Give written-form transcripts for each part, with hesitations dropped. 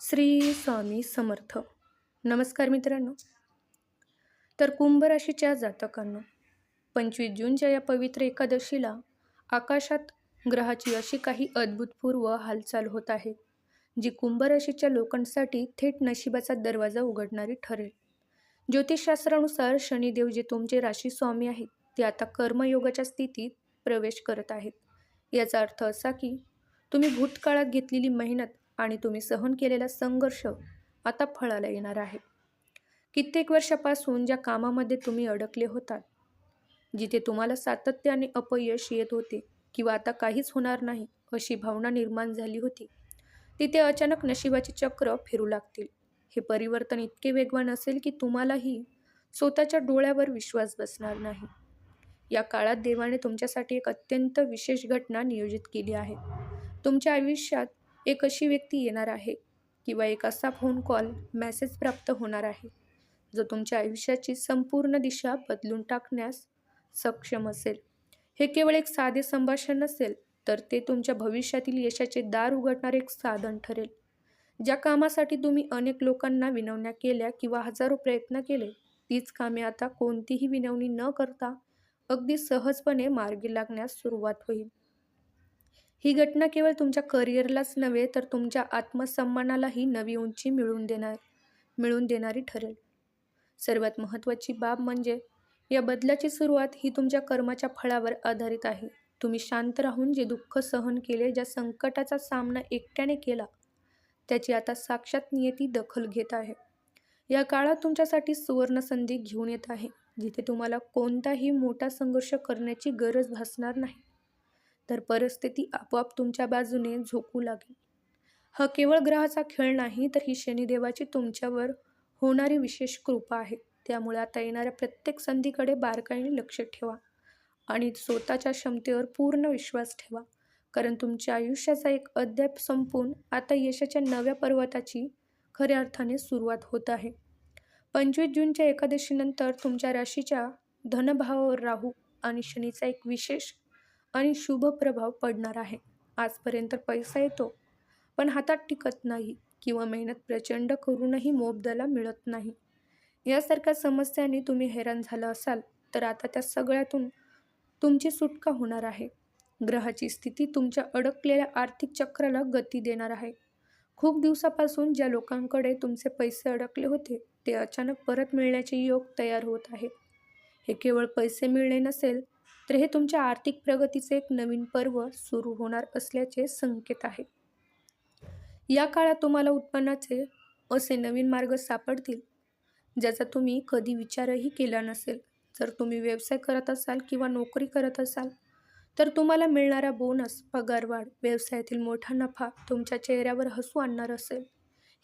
श्री स्वामी समर्थ. नमस्कार मित्रांनो. तर कुंभ राशीच्या जातकांनो, 25 जूनच्या या पवित्र एकादशीला आकाशात ग्रहाची अशी काही अद्भुतपूर्व हालचाल होत आहे, जी कुंभ राशीच्या लोकांसाठी थेट नशिबाचा दरवाजा उघडणारी ठरेल. ज्योतिषशास्त्रानुसार शनिदेव जे तुमचे राशी स्वामी आहेत, ते आता कर्मयोगाच्या स्थितीत प्रवेश करत आहेत. याचा अर्थ असा की तुम्ही भूतकाळात घेतलेली मेहनत आणि तुम्ही सहन केलेला संघर्ष आता फळाला येणार आहे. कित्येक वर्षापासून ज्या कामामध्ये तुम्ही अडकले होतात, जिथे तुम्हाला सातत्याने अपयश येत होते किंवा आता काहीच होणार नाही अशी भावना निर्माण झाली होती, तिथे अचानक नशिबाचे चक्र फिरू लागतील. हे परिवर्तन इतके वेगवान असेल की तुम्हालाही स्वतःच्या डोळ्यावर विश्वास बसणार नाही. या काळात देवाने तुमच्यासाठी एक अत्यंत विशेष घटना नियोजित केली आहे. तुमच्या आयुष्यात एक अशी व्यक्ती येणार आहे किंवा एक असा फोन कॉल, मेसेज प्राप्त होणार आहे, जो तुमच्या आयुष्याची संपूर्ण दिशा बदलून टाकण्यास सक्षम असेल. हे केवळ एक साधे संभाषण नसेल, तर ते तुमच्या भविष्यातील यशाचे दार उघडणारे एक साधन ठरेल. ज्या कामासाठी तुम्ही अनेक लोकांना विनवण्या केल्या किंवा हजारो प्रयत्न केले, तीच कामे आता कोणतीही विनवणी न करता अगदी सहजपणे मार्गी लागण्यास सुरुवात होईल. ही घटना केवळ तुमच्या करिअरलाच नव्हे, तर तुमच्या आत्मसन्मानालाही नवी उंची मिळवून देणारी ठरेल. सर्वात महत्त्वाची बाब म्हणजे या बदलाची सुरुवात ही तुमच्या कर्माच्या फळावर आधारित आहे. तुम्ही शांत राहून जे दुःख सहन केले, ज्या संकटाचा सामना एकट्याने केला, त्याची आता साक्षात नियती दखल घेत आहे. या काळात तुमच्यासाठी सुवर्ण संधी घेऊन येत आहे, जिथे तुम्हाला कोणताही मोठा संघर्ष करण्याची गरज भासणार नाही, तर परिस्थिती आपोआप तुमच्या बाजूने झोकू लागेल. हा केवळ ग्रहाचा खेळ नाही, तर ही शनिदेवाची तुमच्यावर होणारी विशेष कृपा आहे. त्यामुळे आता येणाऱ्या प्रत्येक संधीकडे बारकाईने लक्ष ठेवा आणि स्वतःच्या क्षमतेवर पूर्ण विश्वास ठेवा, कारण तुमच्या आयुष्याचा एक अध्याय संपून आता यशाच्या नव्या पर्वताची खऱ्या अर्थाने सुरुवात होत आहे. 25 जूनच्या एकादशीनंतर तुमच्या राशीच्या धनभावावर राहू आणि शनीचा एक विशेष आणि शुभ प्रभाव पडणार आहे. आजपर्यंत पैसा येतो, पण हातात टिकत नाही किंवा मेहनत प्रचंड करूनही मोबदला मिळत नाही, यासारख्या समस्यांनी तुम्ही हैराण झाला असाल, तर आता त्या सगळ्यातून तुमची सुटका होणार आहे. ग्रहाची स्थिती तुमच्या अडकलेल्या आर्थिक चक्राला गती देणार आहे. खूप दिवसापासून ज्या लोकांकडे तुमचे पैसे अडकले होते, ते अचानक परत मिळण्याचे योग तयार होत आहेत. हे केवळ पैसे मिळणे नसेल, तर हे तुमच्या आर्थिक प्रगतीचे एक नवीन पर्व सुरू होणार असल्याचे संकेत आहे. या काळात तुम्हाला उत्पन्नाचे असे नवीन मार्ग सापडतील, ज्याचा तुम्ही कधी विचारही केला नसेल. जर तुम्ही व्यवसाय करत असाल किंवा नोकरी करत असाल, तर तुम्हाला मिळणारा बोनस, पगारवाढ, व्यवसायातील मोठा नफा तुमच्या चेहऱ्यावर हसू आणणार असेल.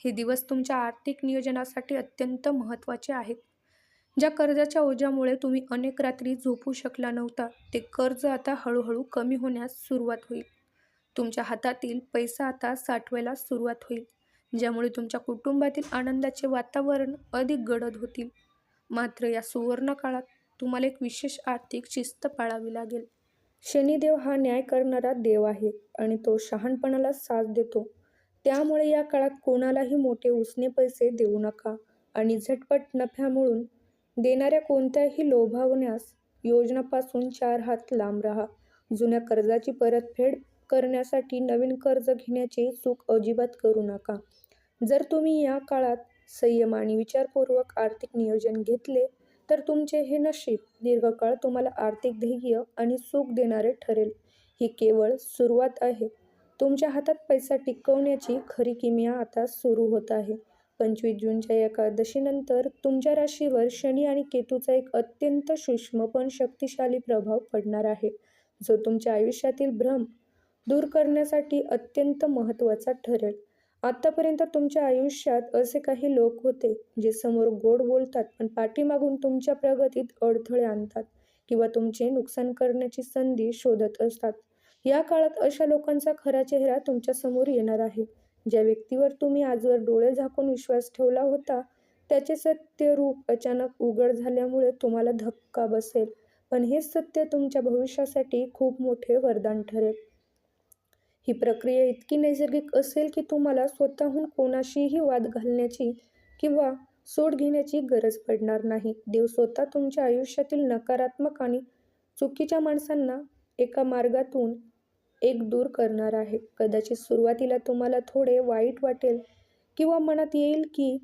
हे दिवस तुमच्या आर्थिक नियोजनासाठी अत्यंत महत्त्वाचे आहेत. ज्या कर्जाच्या ओझ्यामुळे तुम्ही अनेक रात्री झोपू शकला नव्हता, ते कर्ज आता हळूहळू कमी होण्यास सुरुवात होईल. तुमच्या हातातील पैसा आता साठवायला सुरुवात होईल, ज्यामुळे तुमच्या कुटुंबातील आनंदाचे वातावरण अधिक गडद होतील. मात्र या सुवर्ण काळात तुम्हाला एक विशेष आर्थिक शिस्त पाळावी लागेल. शनिदेव हा न्याय करणारा देव आहे आणि तो शहाणपणाला साथ देतो. त्यामुळे या काळात कोणालाही मोठे उसने पैसे देऊ नका आणि झटपट नफ्यामुळून देणाऱ्या कोणत्याही लोभावण्यास योजनापासून 4 हात लांब राहा. जुन्या कर्जाची परतफेड करण्यासाठी नवीन कर्ज घेण्याची चूक अजिबात करू नका. जर तुम्ही या काळात संयम आणि विचारपूर्वक आर्थिक नियोजन घेतले, तर तुमचे हे नशीब दीर्घकाळ तुम्हाला आर्थिक ध्येय आणि सुख देणारे ठरेल. ही केवळ सुरुवात आहे. तुमच्या हातात पैसा टिकवण्याची खरी किमया आता सुरू होत आहे. 25 जूनच्या एकादशीनंतर तुमच्या राशीवर शनी आणि केतूचा एक अत्यंत सूक्ष्म पण शक्तिशाली प्रभाव पडणार आहे, जो तुमच्या आयुष्यातील भ्रम दूर करण्यासाठी अत्यंत महत्त्वाचा ठरेल. आतापर्यंत तुमच्या आयुष्यात असे काही लोक होते, जे समोर गोड बोलतात, पण पाठीमागून तुमच्या प्रगतीत अडथळे आणतात किंवा तुमचे नुकसान करण्याची संधी शोधत असतात. या काळात अशा लोकांचा खरा चेहरा तुमच्या समोर येणार आहे. ज्या व्यक्तीवर तुम्ही आजवर डोळे झाकून विश्वास ठेवला होता, त्याचे सत्य रूप अचानक उघड झाल्यामुळे तुम्हाला धक्का बसेल, पण हे सत्य तुमच्या भविष्यासाठी खूप मोठे वरदान ठरेल. ही प्रक्रिया इतकी नैसर्गिक असेल की तुम्हाला स्वतःहून कोणाशीही वाद घालण्याची किंवा सूड घेण्याची गरज पडणार नाही. देव स्वतः तुमच्या आयुष्यातील नकारात्मक आणि चुकीच्या माणसांना एका मार्गातून एक दूर करणार आहे. कदाचित सुरुवातीला तुम्हाला थोडे वाईट वाटेल किंवा मनात येईल की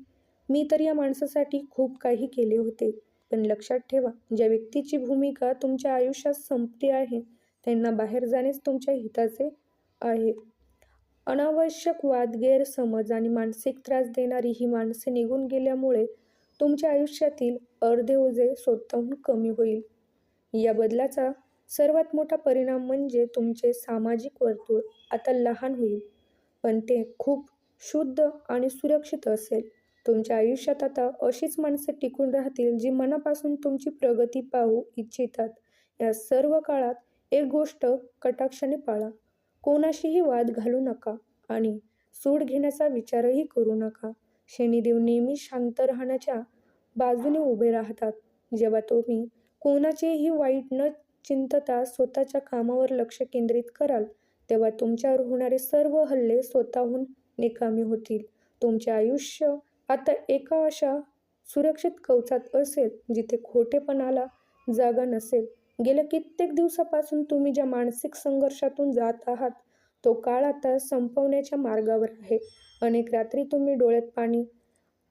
मी तर या माणसासाठी खूप काही केले होते. पण लक्षात ठेवा, ज्या व्यक्तीची भूमिका तुमच्या आयुष्यात संपली आहे त्यांना बाहेर जाणेच तुमच्या हिताचे आहे. अनावश्यक वाद, गैरसमज आणि मानसिक त्रास देणारी ही माणसे निघून गेल्यामुळे तुमच्या आयुष्यातील अर्धे ओझे स्वतःहून कमी होईल. या बदलाचा सर्वात मोठा परिणाम म्हणजे तुमचे सामाजिक वर्तुळ आता लहान होईल, पण ते खूप शुद्ध आणि सुरक्षित असेल. तुमच्या आयुष्यात आता अशीच माणसे टिकून राहतील जी मनापासून तुमची प्रगती पाहू इच्छितात. या सर्व काळात एक गोष्ट कटाक्षाने पाळा: कोणाशीही वाद घालू नका आणि सूड घेण्याचा विचारही करू नका. शनिदेव नेहमी शांत राहण्याच्या बाजूने उभे राहतात. जेव्हा तुम्ही कोणाचेही वाईट न चिंतता स्वतःच्या कामावर लक्ष केंद्रित कराल, तेव्हा तुमच्यावर होणारे सर्व हल्ले स्वतःहून निकामी होतील. तुमचे आयुष्य आता एका अशा सुरक्षित कवचात असेल जिथे खोटेपणाला जागा नसेल. गेल्या कित्येक दिवसापासून तुम्ही ज्या मानसिक संघर्षातून जात आहात तो काळ आता संपवण्याच्या मार्गावर आहे. अनेक रात्री तुम्ही डोळ्यात पाणी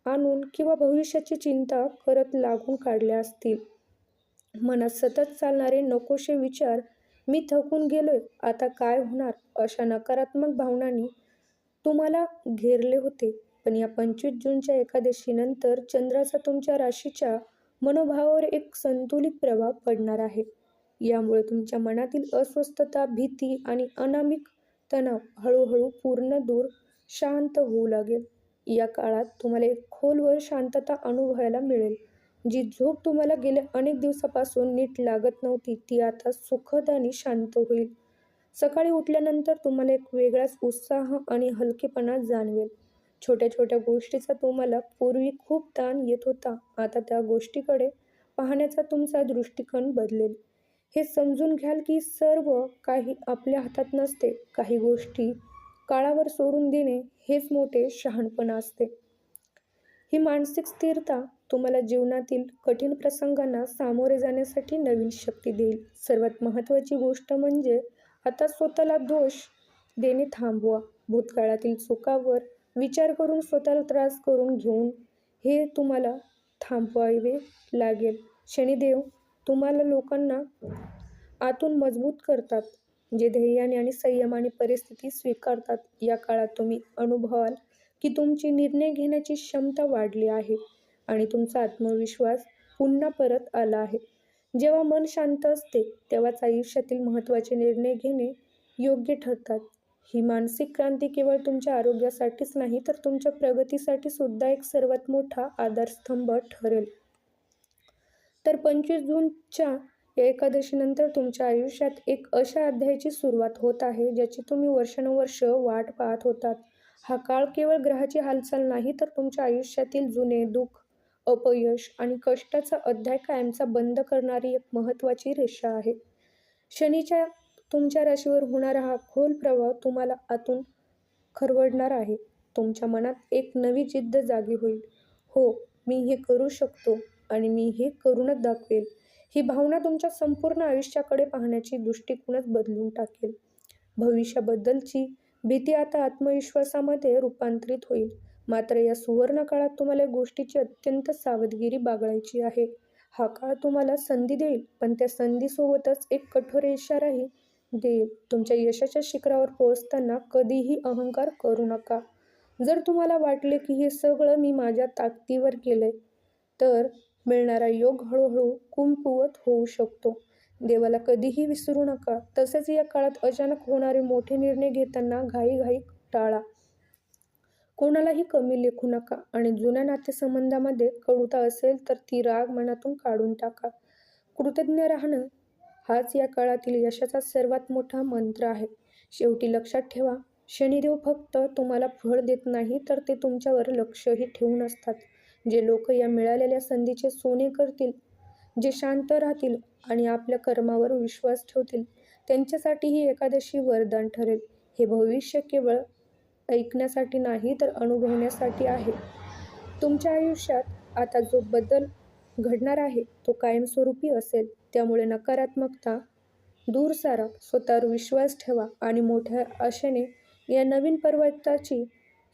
आणून किंवा भविष्याची चिंता करत लागून काढल्या असतील. मनात सतत चालणारे नकोशे विचार, मी थकून गेलोय, आता काय होणार, अशा नकारात्मक भावनांनी तुम्हाला घेरले होते. पण या 25 जूनच्या एकादशीनंतर चंद्राचा तुमच्या राशीच्या मनोभावावर एक संतुलित प्रभाव पडणार आहे. यामुळे तुमच्या मनातील अस्वस्थता, भीती आणि अनामिक तणाव हळूहळू पूर्ण दूर शांत होऊ लागेल. या काळात तुम्हाला एक खोलवर शांतता अनुभवायला मिळेल. जी झोप तुम्हाला गेल्या अनेक दिवसापासून नीट लागत नव्हती ती आता सुखद आणि शांत होईल. सकाळी उठल्यानंतर तुम्हाला एक वेगळाच उत्साह आणि हलकेपणा जाणवेल. छोट्या छोट्या गोष्टीचा तुम्हाला पूर्वी खूप ताण येत होता, आता त्या गोष्टीकडे पाहण्याचा तुमचा दृष्टिकोन बदलेल. हे समजून घ्याल की सर्व काही आपल्या हातात नसते. काही गोष्टी काळावर सोडून देणे हेच मोठे शहाणपण असते. ही मानसिक स्थिरता तुम्हाला जीवनातील कठीण प्रसंगांना सामोरे जाण्यासाठी नवीन शक्ती देईल. सर्वात महत्त्वाची गोष्ट म्हणजे आता स्वतःला दोष देणे थांबवा. भूतकाळातील चुकांवर विचार करून स्वतःला त्रास करून घेऊन हे तुम्हाला थांबवावे लागेल. शनिदेव तुम्हाला लोकांना आतून मजबूत करतात, जे धैर्याने आणि संयमाने परिस्थिती स्वीकारतात. या काळात तुम्ही अनुभवाल की तुमची निर्णय घेण्याची क्षमता वाढली आहे आणि तुमचा आत्मविश्वास पुन्हा परत आला आहे. जेव्हा मन शांत असते तेव्हाच आयुष्यातील महत्त्वाचे निर्णय घेणे योग्य ठरतात. ही मानसिक क्रांती केवळ तुमच्या आरोग्यासाठीच नाही तर तुमच्या प्रगतीसाठी सुद्धा एक सर्वात मोठा आधारस्तंभ ठरेल. तर 25 जूनच्या या एकादशीनंतर तुमच्या आयुष्यात एक अशा अध्यायाची सुरुवात होत आहे ज्याची तुम्ही वर्षानुवर्ष वाट पाहत होतात. हा काळ केवळ ग्रहाची हालचाल नाही तर तुमच्या आयुष्यातील जुने दुःख, अपयश आणि कष्टाचा अध्याय कायमचा बंद करणारी एक महत्त्वाची रेषा आहे. शनीच्या तुमच्या राशीवर होणारा हा खोल प्रभाव तुम्हाला आतून खरवडणार आहे. तुमच्या मनात एक नवी जिद्द जागी होईल. हो, मी हे करू शकतो आणि मी हे करूनच दाखवेल. ही भावना तुमच्या संपूर्ण आयुष्याकडे पाहण्याची दृष्टिकोनच बदलून टाकेल. भविष्याबद्दलची भीती आता आत्मविश्वासामध्ये रूपांतरित होईल. मात्र या सुवर्ण काळात तुम्हाला या गोष्टीची अत्यंत सावधगिरी बाळगायची आहे. हा काळ तुम्हाला संधी देईल, पण त्या संधीसोबतच एक कठोर इशाराही देईल. तुमच्या यशाच्या शिखरावर पोहोचताना कधीही अहंकार करू नका. जर तुम्हाला वाटले की हे सगळं मी माझ्या ताकदीवर केलंय, तर मिळणारा योग हळूहळू कमकुवत होऊ शकतो. देवाला कधीही विसरू नका. तसेच या काळात अचानक होणारे मोठे निर्णय घेताना घाईघाई टाळा. कोणालाही कमी लेखू नका आणि जुन्या नातेसंबंधामध्ये कडुता असेल तर ती राग मनातून काढून टाका. कृतज्ञ राहणं हाच या काळातील यशाचा सर्वात मोठा मंत्र आहे. शेवटी लक्षात ठेवा, शनिदेव फक्त तुम्हाला फळ देत नाही तर ते तुमच्यावर लक्षही ठेवून असतात. जे लोक या मिळालेल्या संधीचे सोने करतील, जे शांत राहतील आणि आपल्या कर्मावर विश्वास ठेवतील, त्यांच्यासाठी ही एकादशी वरदान ठरेल. हे भविष्य केवळ ऐकण्यासाठी नाही तर अनुभवण्यासाठी आहे. तुमच्या आयुष्यात आता जो बदल घडणार आहे तो कायमस्वरूपी असेल. त्यामुळे नकारात्मकता दूर सारा, स्वतःवर विश्वास ठेवा आणि मोठ्या आशेने या नवीन पर्वताची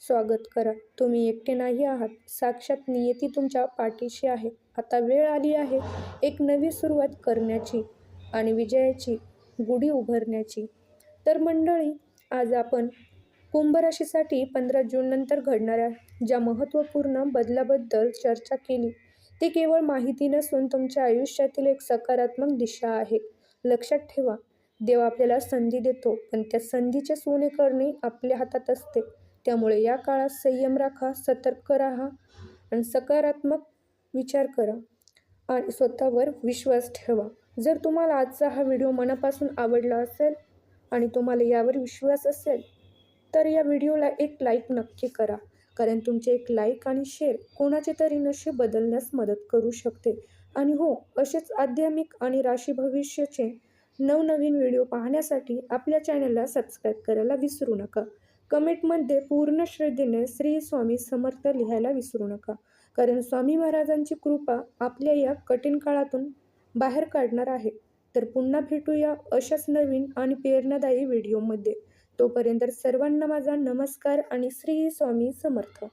स्वागत करा. तुम्ही एकटे नाही आहात. साक्षात नियती तुमच्या पाठीशी आहे. आता वेळ आली आहे एक नवी सुरुवात करण्याची आणि विजयाची गुढी उभारण्याची. तर मंडळी, आज आपण कुंभ राशीसाठी 15 जून नंतर घडणाऱ्या ज्या महत्त्वपूर्ण बदलाबद्दल चर्चा केली, ती केवळ माहिती नसून तुमच्या आयुष्यातील एक सकारात्मक दिशा आहे. लक्षात ठेवा, देव आपल्याला संधी देतो, पण त्या संधीचे सोने करणे आपल्या हातात असते. त्यामुळे या काळात संयम राखा, सतर्क राहा आणि सकारात्मक विचार करा आणि स्वतःवर विश्वास ठेवा. जर तुम्हाला आजचा हा व्हिडिओ मनापासून आवडला असेल आणि तुम्हाला यावर विश्वास असेल तर या व्हिडिओला एक लाईक नक्की करा, कारण तुमचे एक लाईक आणि शेअर कोणाचे तरी नशीब बदलण्यास मदत करू शकते. आणि हो, असेच आध्यात्मिक आणि राशी भविष्याचे नवनवीन व्हिडिओ पाहण्यासाठी आपल्या चॅनलला सबस्क्राईब करायला विसरू नका. कमेंटमध्ये पूर्ण श्रद्धेने श्री स्वामी समर्थ लिहायला विसरू नका, कारण स्वामी महाराजांची कृपा आपल्या या कठीण काळातून बाहेर काढणार आहे. तर पुन्हा भेटूया अशाच नवीन आणि प्रेरणादायी व्हिडिओमध्ये. तोपर्यंत सर्वांना माझा नमस्कार आणि श्री स्वामी समर्थ.